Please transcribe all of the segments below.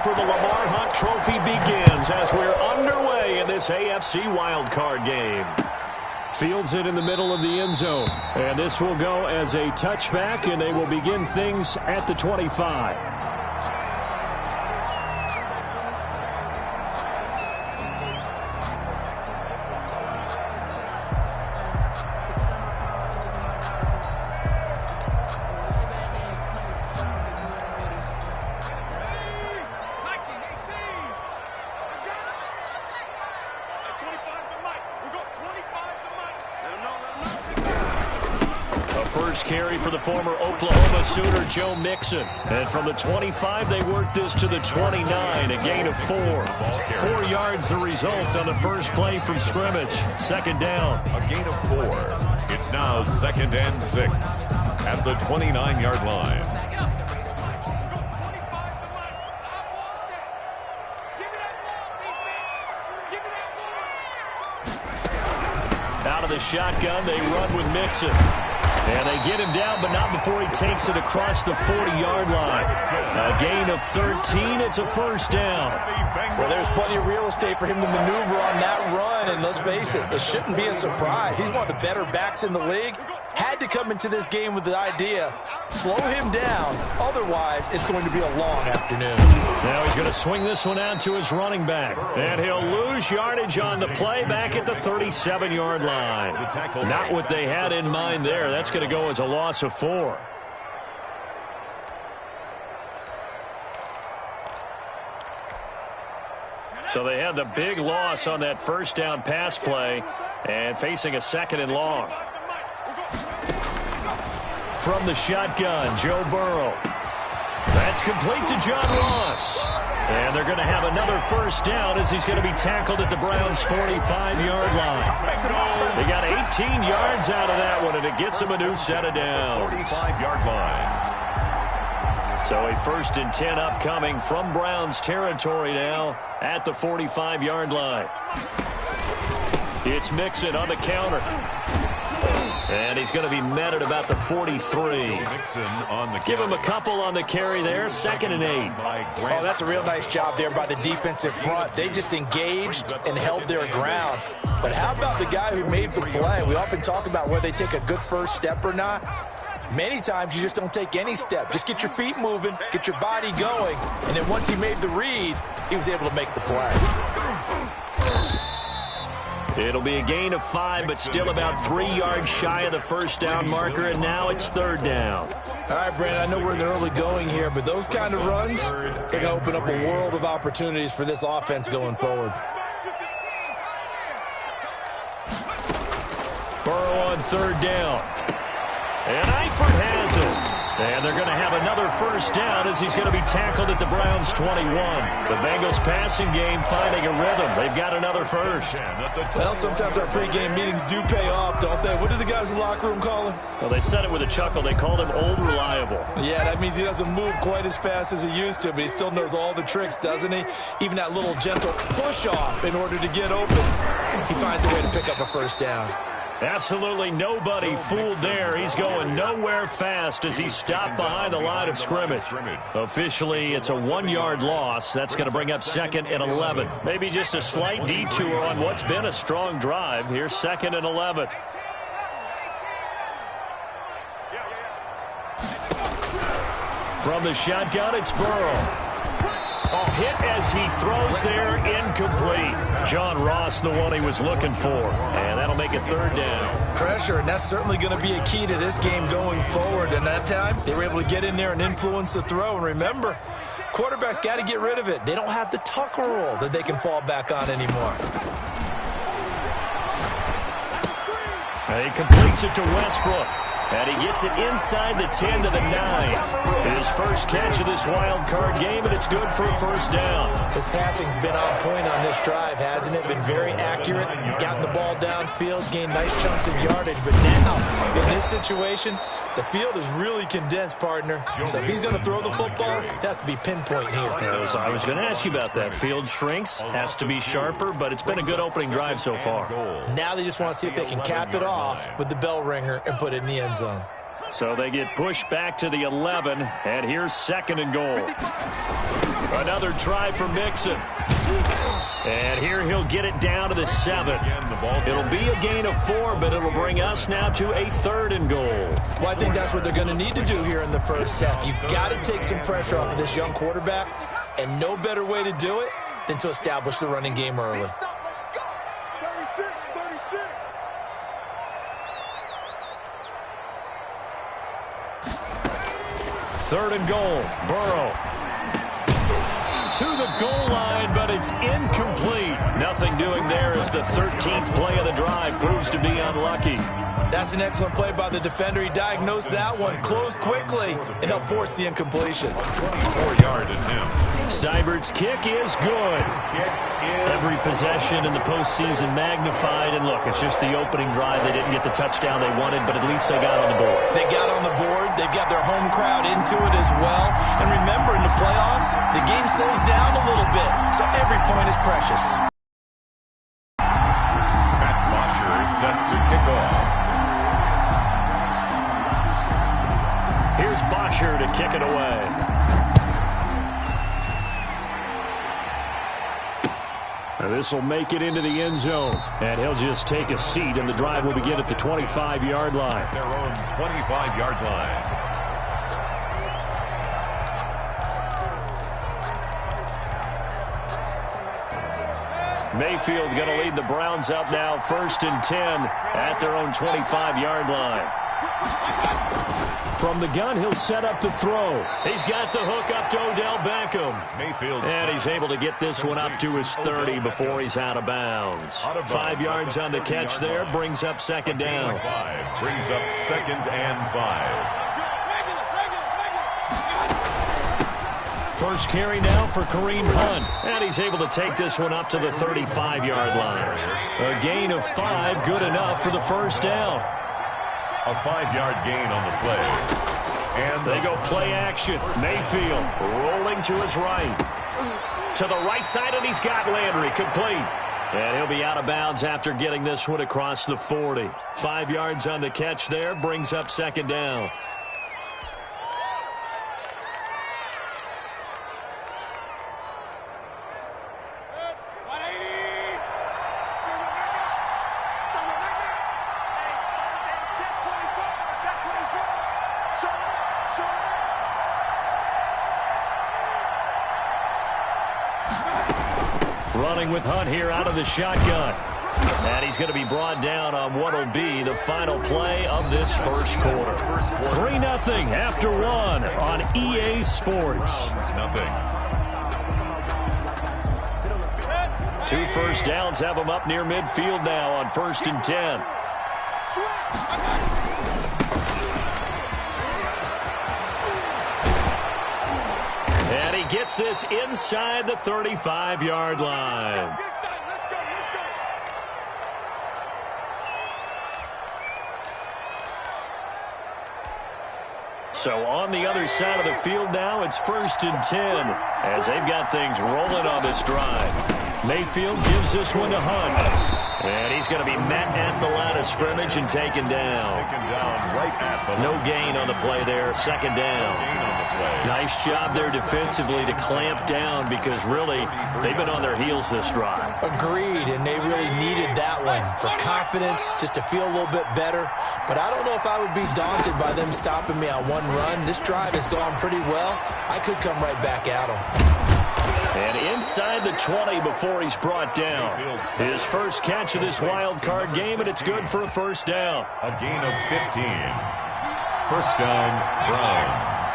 for the Lamar Hunt Trophy begins as we're underway in this AFC wildcard game. Fields it in the middle of the end zone. And this will go as a touchback, and they will begin things at the 25. First carry for the former Oklahoma Sooner, Joe Mixon. And from the 25, they worked this to the 29, a gain of 4. 4 yards the result on the first play from scrimmage. Second down. A gain of 4. It's now 2nd and 6 at the 29-yard line. Out of the shotgun, they run with Mixon. And they get him down, but not before he takes it across the 40-yard line. A gain of 13. It's a first down. Well, there's plenty of real estate for him to maneuver on that run. And let's face it, it shouldn't be a surprise. He's one of the better backs in the league. Had to come into this game with the idea, slow him down. Otherwise, it's going to be a long afternoon. Now he's going to swing this one out to his running back. And he'll lose yardage on the play back at the 37-yard line. Not what they had in mind there. That's going to go as a loss of 4. So they had the big loss on that first down pass play and facing a 2nd and long. From the shotgun, Joe Burrow. That's complete to John Ross. And they're going to have another first down as he's going to be tackled at the Browns' 45-yard line. They got 18 yards out of that one, and it gets them a new set of downs. 45-yard line. So a 1st and 10 upcoming from Browns territory now at the 45-yard line. It's Mixon on the counter. And he's going to be met at about the 43. Give him a couple on the carry there. 2nd and 8. Oh, that's a real nice job there by the defensive front. They just engaged and held their ground. But how about the guy who made the play? We often talk about whether they take a good first step or not. Many times you just don't take any step. Just get your feet moving, get your body going, and then once he made the read, he was able to make the play. It'll be a gain of 5, but still about 3 yards shy of the first down marker, and now it's 3rd down. All right, Brandon, I know we're in the early going here, but those kind of runs can open up a world of opportunities for this offense going forward. Burrow on 3rd down. And Eifert has it. And they're going to have another first down as he's going to be tackled at the Browns' 21. The Bengals passing game finding a rhythm. They've got another first. Well, sometimes our pregame meetings do pay off, don't they? What do the guys in the locker room call him? Well, they said it with a chuckle. They called him Old Reliable. Yeah, that means he doesn't move quite as fast as he used to, but he still knows all the tricks, doesn't he? Even that little gentle push-off in order to get open. He finds a way to pick up a first down. Absolutely nobody fooled there. He's going nowhere fast as he's stopped behind the line of scrimmage. Officially, it's a 1-yard loss. That's going to bring up 2nd and 11. Maybe just a slight detour on what's been a strong drive. Here's 2nd and 11. From the shotgun, it's Burrow. Oh, hit as he throws there, incomplete. John Ross, the one he was looking for. And that'll make it 3rd down. Pressure, and that's certainly going to be a key to this game going forward. And that time, they were able to get in there and influence the throw. And remember, quarterbacks got to get rid of it. They don't have the Tucker rule that they can fall back on anymore. And he completes it to Westbrook. And he gets it inside the 10 to the 9. His first catch of this wild card game, and it's good for a first down. His passing's been on point on this drive, hasn't it? Been very accurate. Gotten the ball downfield, gained nice chunks of yardage. But now, in this situation, the field is really condensed, partner. So if he's going to throw the football, it has to be pinpoint here. I was going to ask you about that. Field shrinks, has to be sharper, but it's been a good opening drive so far. Now they just want to see if they can cap it off with the bell ringer and put it in the end zone. So they get pushed back to the 11, and here's 2nd and goal. Another try for Mixon. And here he'll get it down to the 7. It'll be a gain of 4, but it'll bring us now to a 3rd and goal. Well, I think that's what they're going to need to do here in the first half. You've got to take some pressure off of this young quarterback, and no better way to do it than to establish the running game early. Third and goal. Burrow to the goal line, but it's incomplete. Nothing doing there as the 13th play of the drive proves to be unlucky. That's an excellent play by the defender. He diagnosed that one, closed quickly, and helped force the incompletion. 24-yard attempt. Seibert's kick is good. Every possession in the postseason magnified, and look, it's just the opening drive. They didn't get the touchdown they wanted, but at least they got on the board. They got on the board. They've got their home crowd into it as well. And remember, in the playoffs, the game slows down a little bit, so every point is precious. Matt Bosher is set to kick off. Here's Bosher to kick it away. This will make it into the end zone, and he'll just take a seat, and the drive will begin at the 25-yard line. Their own 25-yard line. Mayfield going to lead the Browns up now, 1st and 10 at their own 25-yard line. From the gun, he'll set up to throw. He's got the hook up to Odell Beckham. Mayfield. And he's able to get this one up to his 30 before he's out of bounds. 5 yards on the catch there, brings up 2nd down. 5 brings up 2nd and 5. First carry now for Kareem Hunt. And he's able to take this one up to the 35-yard line. A gain of 5, good enough for the first down. A 5-yard gain on the play. And they go play action. Mayfield rolling to his right. To the right side, and he's got Landry complete. And he'll be out of bounds after getting this one across the 40. 5 yards on the catch there, brings up 2nd down. Running with Hunt here out of the shotgun. And he's going to be brought down on what will be the final play of this first quarter. 3-0 after 1 on EA Sports. Nothing. 2 first downs have them up near midfield now on 1st and 10. And he gets this inside the 35-yard line. So on the other side of the field now, it's 1st and 10 as they've got things rolling on this drive. Mayfield gives this one to Hunt. And he's going to be met at the line of scrimmage and taken down. Taken down right at the no gain on the play there, 2nd down. Nice job there defensively to clamp down because really they've been on their heels this drive. Agreed, and they really needed that one for confidence, just to feel a little bit better. But I don't know if I would be daunted by them stopping me on one run. This drive has gone pretty well. I could come right back at them. And inside the 20 before he's brought down. His first catch of this wild card game, and it's good for a first down. A gain of 15. First down, Browns.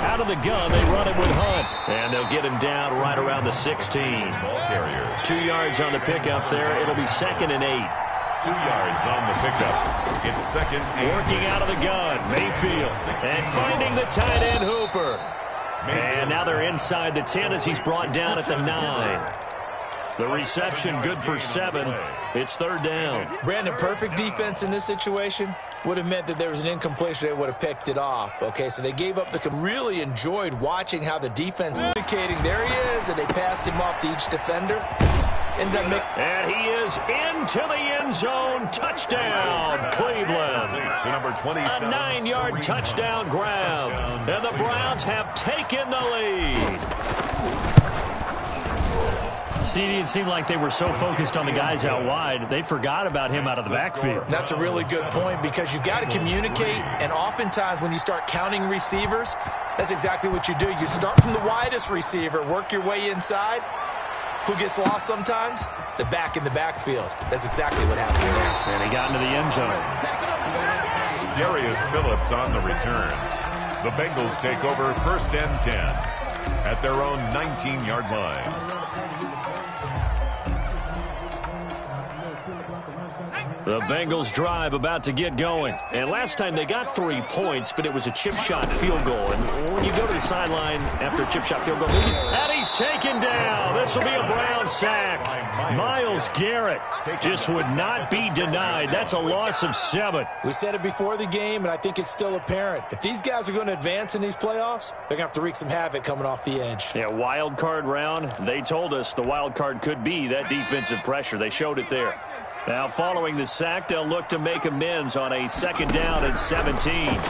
Out of the gun, they run him with Hunt. And they'll get him down right around the 16. Ball carrier. 2 yards on the pickup there. It'll be 2nd and 8. 2 yards on the pickup. It's 2nd and 8. Working out of the gun, Mayfield. And finding the tight end, Hooper. And now they're inside the 10 as he's brought down at the 9. The reception good for 7. It's 3rd down. Brandon, perfect defense in this situation would have meant that there was an incompletion. They would have picked it off. Okay, so they gave up. They really enjoyed watching how the defense indicating there he is, and they passed him off to each defender. And he is into the end zone. Touchdown, Cleveland. number 27. A 9-yard touchdown grab. And the Browns have taken the lead. CD, it seemed like they were so focused on the guys out wide, they forgot about him out of the backfield. That's a really good point because you've got to communicate, and oftentimes when you start counting receivers, that's exactly what you do. You start from the widest receiver, work your way inside. Who gets lost sometimes? The back in the backfield. That's exactly what happened there. And he got into the end zone. Darius Phillips on the return. The Bengals take over 1st and 10 at their own 19-yard line. The Bengals drive about to get going. And last time they got 3 points, but it was a chip shot field goal. And when you go to the sideline after a chip shot field goal, and he's taken down. This will be a Brown sack. Myles Garrett just would not be denied. That's a loss of 7. We said it before the game, and I think it's still apparent. If these guys are going to advance in these playoffs, they're going to have to wreak some havoc coming off the edge. Yeah, wild card round. They told us the wild card could be that defensive pressure. They showed it there. Now, following the sack, they'll look to make amends on a 2nd down and 17.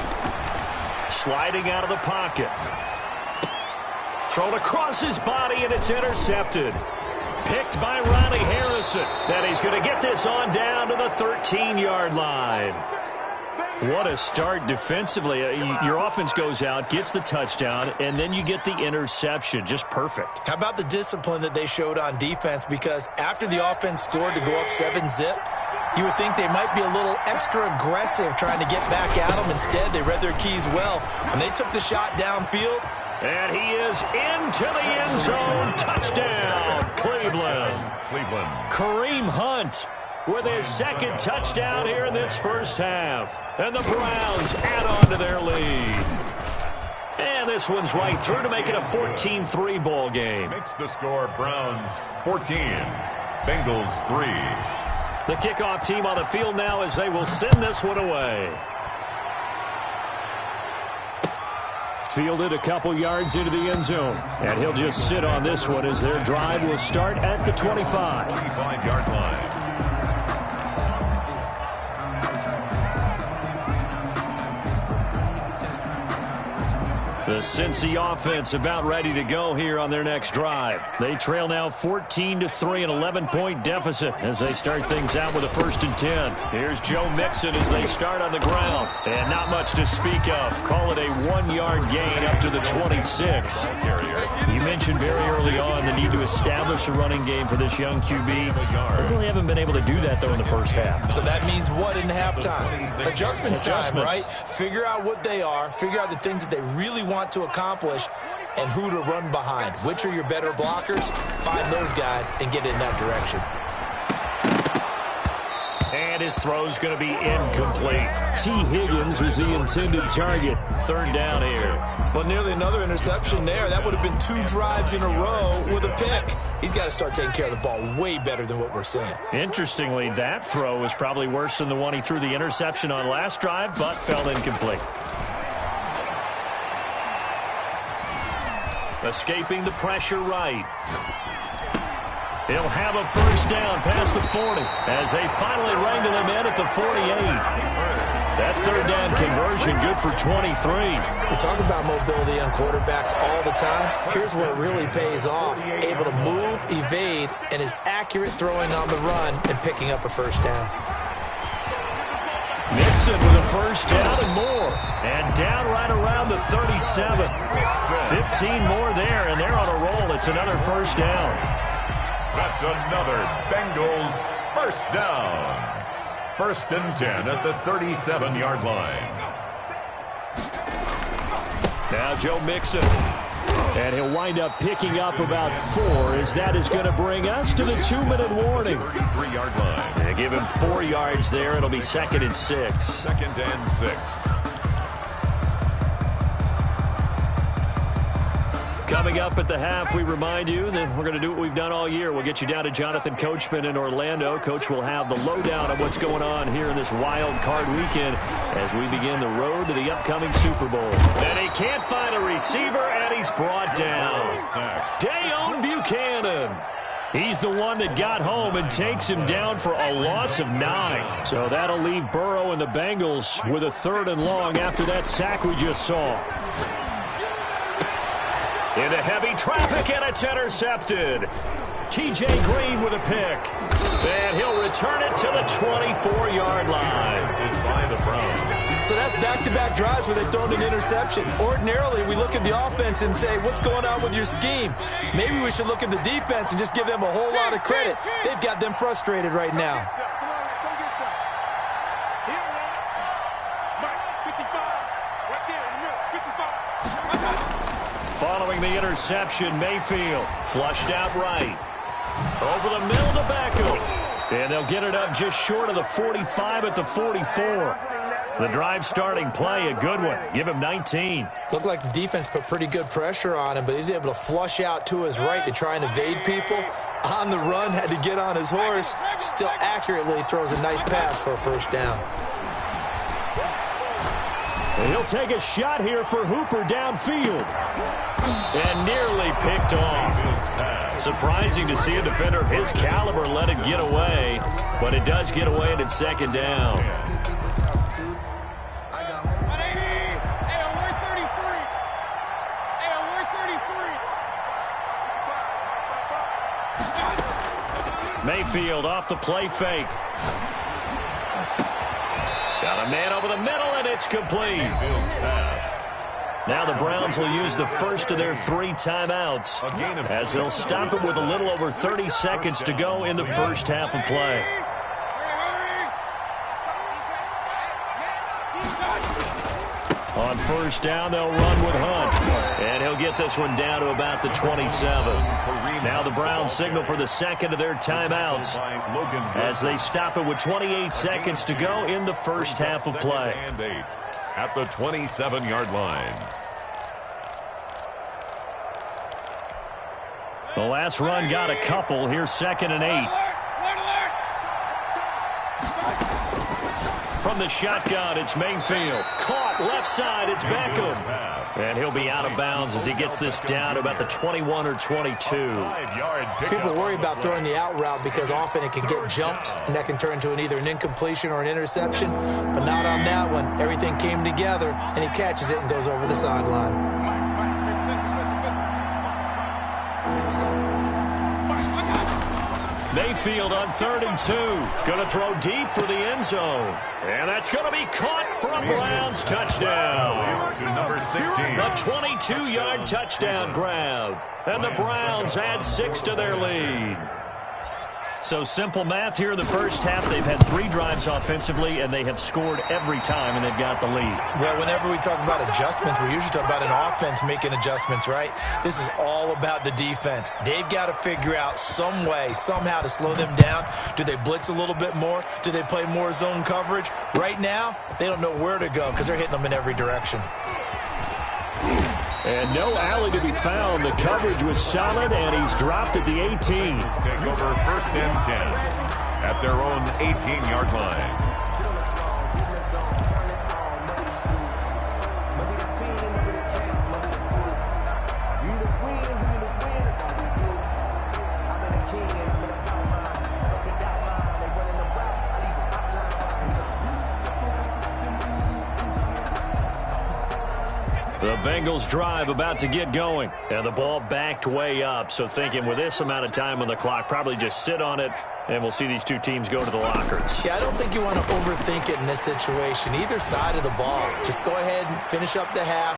Sliding out of the pocket. Thrown across his body, and it's intercepted. Picked by Ronnie Harrison. And he's going to get this on down to the 13-yard line. What a start defensively. Your offense goes out, gets the touchdown, and then you get the interception. Just perfect. How about the discipline that they showed on defense? Because after the offense scored to go up 7-zip, you would think they might be a little extra aggressive trying to get back at them. Instead, they read their keys well. When they took the shot downfield. And he is into the end zone. Touchdown, Cleveland. Kareem Hunt with his 2nd touchdown here in this first half. And the Browns add on to their lead. And this one's right through to make it a 14-3 ball game. Makes the score Browns 14, Bengals 3. The kickoff team on the field now as they will send this one away. Fielded a couple yards into the end zone. And he'll just sit on this one as their drive will start at the 25. 25-yard line. The Cincy offense about ready to go here on their next drive. They trail now 14-3, an 11-point deficit as they start things out with a 1st and 10. Here's Joe Mixon as they start on the ground. And not much to speak of. Call it a 1-yard gain up to the 26. You mentioned very early on the need to establish a running game for this young QB. They really haven't been able to do that, though, in the first half. So that means what in halftime? Adjustments time, right? Figure out what they are. Figure out the things that they really want to accomplish and who to run behind. Which are your better blockers? Find those guys and get in that direction. And his throw's going to be incomplete. T. Higgins was the intended target. 3rd down here. Well, nearly another interception there. That would have been 2 drives in a row with a pick. He's got to start taking care of the ball way better than what we're seeing. Interestingly, that throw was probably worse than the one he threw the interception on last drive, but fell incomplete. Escaping the pressure right. He'll have a 1st down past the 40 as they finally wrangle him in at the 48. That 3rd down conversion good for 23. We talk about mobility on quarterbacks all the time. Here's where it really pays off. Able to move, evade, and is accurate throwing on the run and picking up a 1st down. Mixon with a 1st down and more. And down right around the 37. 15 more there, and they're on a roll. It's another 1st down. That's another Bengals 1st down. 1st and 10 at the 37-yard line. Now Joe Mixon. And he'll wind up picking up about 4 as that is going to bring us to the 2-minute warning. 33-yard line. They give him 4 yards there. It'll be 2nd and 6. 2nd and 6. Coming up at the half, we remind you that we're going to do what we've done all year. We'll get you down to Jonathan Coachman in Orlando. Coach will have the lowdown of what's going on here in this wild card weekend as we begin the road to the upcoming Super Bowl. And he can't find a receiver, and he's brought down. Dayon Buchanan. He's the one that got home and takes him down for a loss of 9. So that'll leave Burrow and the Bengals with a 3rd and long after that sack we just saw. Into heavy traffic, and it's intercepted. T.J. Green with a pick. And he'll return it to the 24-yard line. So that's back-to-back drives where they've thrown an interception. Ordinarily, we look at the offense and say, what's going on with your scheme? Maybe we should look at the defense and just give them a whole lot of credit. They've got them frustrated right now. Following the interception, Mayfield flushed out right. Over the middle to Beckham. And they'll get it up just short of the 45 at the 44. The drive starting play, a good one. Give him 19. Looked like the defense put pretty good pressure on him, but he's able to flush out to his right to try and evade people. On the run, had to get on his horse. Still accurately throws a nice pass for a 1st down. And he'll take a shot here for Hooper downfield. And nearly picked off. Surprising to see a defender of his caliber let it get away, but it does get away and it's 2nd down. Mayfield off the play fake. Got a man over the middle, and it's complete. Now the Browns will use the first of their 3 timeouts as they'll stop it with a little over 30 seconds to go in the first half of play. On 1st down, they'll run with Hunt. And he'll get this one down to about the 27. Now the Browns signal for the 2nd of their timeouts as they stop it with 28 seconds to go in the first half of play. At the 27-yard line. The last run got a couple. Here's 2nd and 8. From the shotgun, it's Mayfield. Caught left side, it's Beckham. And he'll be out of bounds as he gets this down to about the 21 or 22. People worry about throwing the out route because often it can get jumped, and that can turn into either an incompletion or an interception. But not on that one. Everything came together, and he catches it and goes over the sideline. Mayfield on 3rd and 2. Going to throw deep for the end zone. And that's going to be caught for a Browns touchdown. To number 16. A 22-yard touchdown grab. And the Browns add 6 to their lead. So simple math here in the first half. They've had 3 drives offensively, and they have scored every time, and they've got the lead. Well, whenever we talk about adjustments, we usually talk about an offense making adjustments, right? This is all about the defense. They've got to figure out some way, somehow to slow them down. Do they blitz a little bit more? Do they play more zone coverage? Right now, they don't know where to go because they're hitting them in every direction. And no alley to be found. The coverage was solid, and he's dropped at the 18. Take over 1st and 10 at their own 18-yard line. The Bengals drive about to get going. And the ball backed way up. So thinking with this amount of time on the clock, probably just sit on it, and we'll see these two teams go to the lockers. Yeah, I don't think you want to overthink it in this situation. Either side of the ball. Just go ahead and finish up the half.